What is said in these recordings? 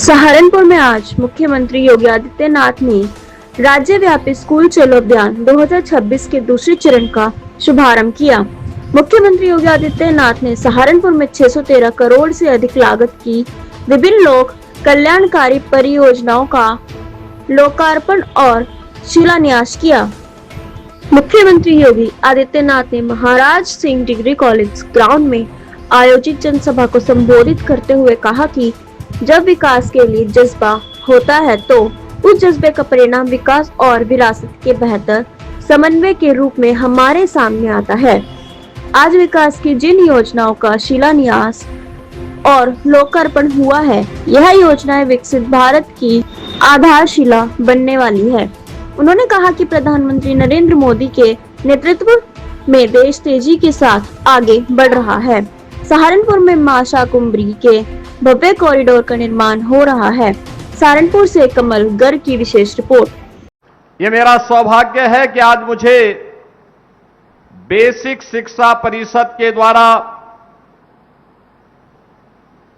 सहारनपुर में आज मुख्यमंत्री योगी आदित्यनाथ ने राज्यव्यापी स्कूल चलो अभियान 2026 के दूसरे चरण का शुभारंभ किया। मुख्यमंत्री योगी आदित्यनाथ ने सहारनपुर में 613 करोड़ से अधिक लागत की विभिन्न लोक कल्याणकारी परियोजनाओं का लोकार्पण और शिलान्यास किया। मुख्यमंत्री योगी आदित्यनाथ ने महाराज सिंह डिग्री कॉलेज ग्राउंड में आयोजित जनसभा को संबोधित करते हुए कहा कि जब विकास के लिए जज्बा होता है तो उस जज्बे का परिणाम विकास और विरासत के बेहतर समन्वय के रूप में हमारे सामने आता है। आज विकास की जिन योजनाओं का शिलान्यास और लोकार्पण हुआ है, यह योजनाएं विकसित भारत की आधारशिला बनने वाली है। उन्होंने कहा कि प्रधानमंत्री नरेंद्र मोदी के नेतृत्व में देश तेजी के साथ आगे बढ़ रहा है। सहारनपुर में मां शाकुंभरी के भव्य कॉरिडोर का निर्माण हो रहा है। सहारनपुर से कमल गर्ग की विशेष रिपोर्ट। ये मेरा सौभाग्य है कि आज मुझे बेसिक शिक्षा परिषद के द्वारा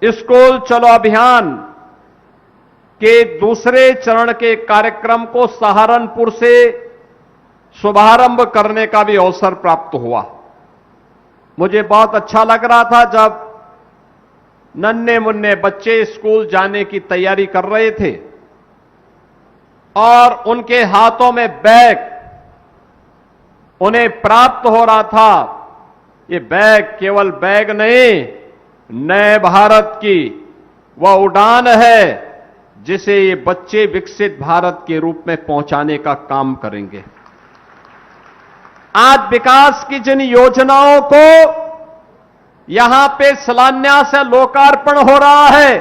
स्कूल चलो अभियान के दूसरे चरण के कार्यक्रम को सहारनपुर से शुभारंभ करने का भी अवसर प्राप्त हुआ। मुझे बहुत अच्छा लग रहा था जब नन्हे मुन्ने बच्चे स्कूल जाने की तैयारी कर रहे थे और उनके हाथों में बैग उन्हें प्राप्त हो रहा था। ये बैग केवल बैग नहीं, नए भारत की वह उड़ान है जिसे ये बच्चे विकसित भारत के रूप में पहुंचाने का काम करेंगे। आज विकास की जिन योजनाओं को यहां पे शिलान्यास है, लोकार्पण हो रहा है,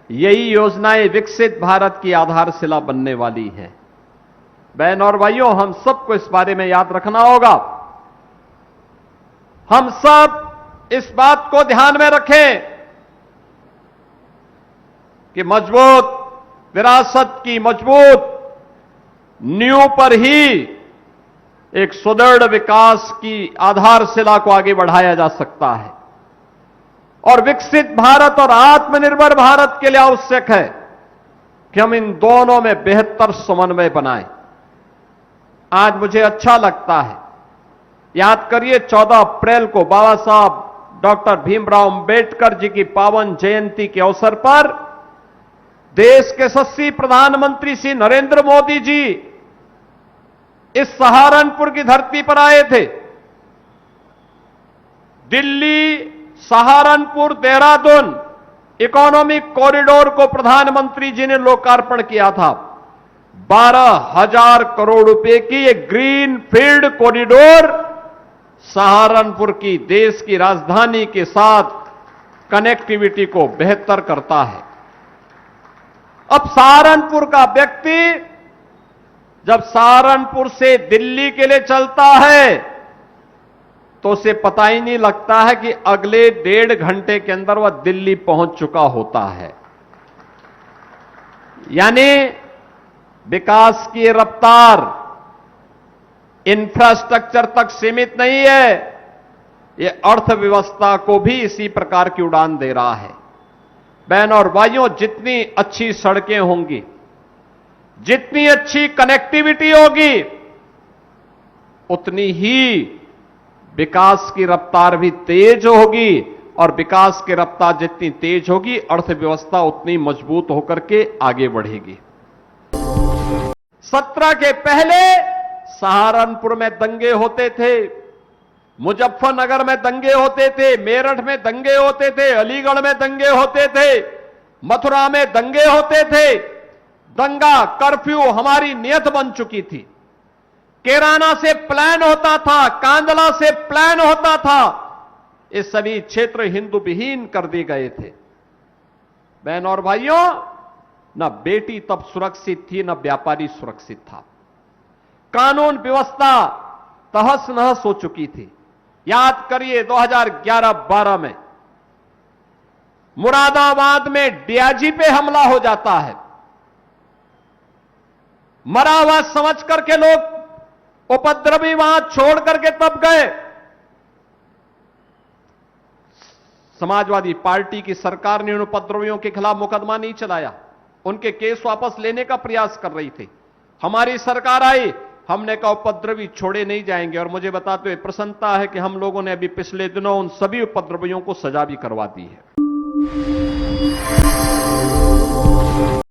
यही योजनाएं विकसित भारत की आधारशिला बनने वाली है। बहन और भाइयों, हम सबको इस बारे में याद रखना होगा। हम सब इस बात को ध्यान में रखें कि मजबूत विरासत की मजबूत नींव पर ही एक सुदृढ़ विकास की आधारशिला को आगे बढ़ाया जा सकता है। और विकसित भारत और आत्मनिर्भर भारत के लिए आवश्यक है कि हम इन दोनों में बेहतर समन्वय बनाएं। आज मुझे अच्छा लगता है, याद करिए 14 अप्रैल को बाबा साहब डॉक्टर भीमराव अंबेडकर जी की पावन जयंती के अवसर पर देश के यशस्वी प्रधानमंत्री श्री नरेंद्र मोदी जी इस सहारनपुर की धरती पर आए थे। दिल्ली, सहारनपुर, देहरादून इकोनॉमिक कॉरिडोर को प्रधानमंत्री जी ने लोकार्पण किया था। 12,000 करोड़ रुपए की एक ग्रीन फील्ड कॉरिडोर सहारनपुर की देश की राजधानी के साथ कनेक्टिविटी को बेहतर करता है। अब सहारनपुर का व्यक्ति जब सहारनपुर से दिल्ली के लिए चलता है तो उसे पता ही नहीं लगता है कि अगले 1.5 घंटे के अंदर वह दिल्ली पहुंच चुका होता है। यानी विकास की रफ्तार इंफ्रास्ट्रक्चर तक सीमित नहीं है, यह अर्थव्यवस्था को भी इसी प्रकार की उड़ान दे रहा है। बहन और भाइयों, जितनी अच्छी सड़कें होंगी, जितनी अच्छी कनेक्टिविटी होगी, उतनी ही विकास की रफ्तार भी तेज होगी और विकास की रफ्तार जितनी तेज होगी, अर्थव्यवस्था उतनी मजबूत होकर के आगे बढ़ेगी। 17 के पहले सहारनपुर में दंगे होते थे, मुजफ्फरनगर में दंगे होते थे, मेरठ में दंगे होते थे, अलीगढ़ में दंगे होते थे, मथुरा में दंगे होते थे। दंगा कर्फ्यू हमारी नियत बन चुकी थी। कैराना से प्लान होता था, कांदला से प्लान होता था, ये सभी क्षेत्र हिंदू विहीन कर दिए गए थे। बहन और भाइयों, न बेटी तब सुरक्षित थी, न व्यापारी सुरक्षित था। कानून व्यवस्था तहस नहस हो चुकी थी। याद करिए 2011-12 में मुरादाबाद में डीआईजी पे हमला हो जाता है। मरा हुआ समझ करके लोग उपद्रवी वहां छोड़ करके तब गए। समाजवादी पार्टी की सरकार ने उन उपद्रवियों के खिलाफ मुकदमा नहीं चलाया। उनके केस वापस लेने का प्रयास कर रही थी। हमारी सरकार आई, हमने कहा उपद्रवी छोड़े नहीं जाएंगे, और मुझे बताते हुए प्रसन्नता है कि हम लोगों ने अभी पिछले दिनों उन सभी उपद्रवियों को सजा भी करवा दी है।